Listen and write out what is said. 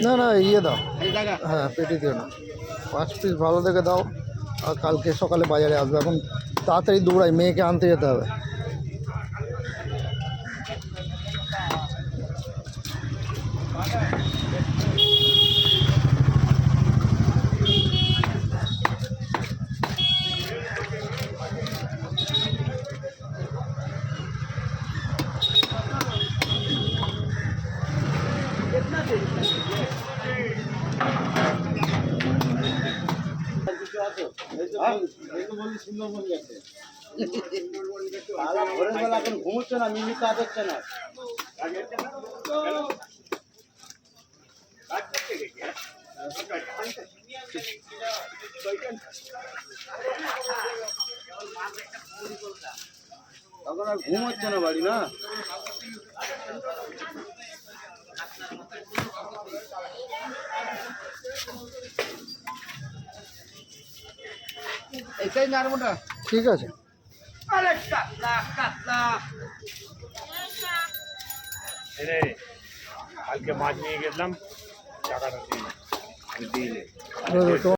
না না ইয়ে দাও, হ্যাঁ পেটি দিও না, 5 পিস ভালো দেখে দাও। আর কালকে সকালে বাজারে আসবে, এখন তাড়াতাড়ি দৌড়াই, মেয়েকে আনতে যেতে হবে। ঘুমোচ্ছে না, মিমি কাজ হচ্ছে না। তখন আর ঘুম হচ্ছে না বাড়ি না। এটাই নাড়বোটা, ঠিক আছে। আরে কাতলা কাতলা রে কালকে মাছ নিয়ে গেছিলাম, টাকাটা দিই তোমার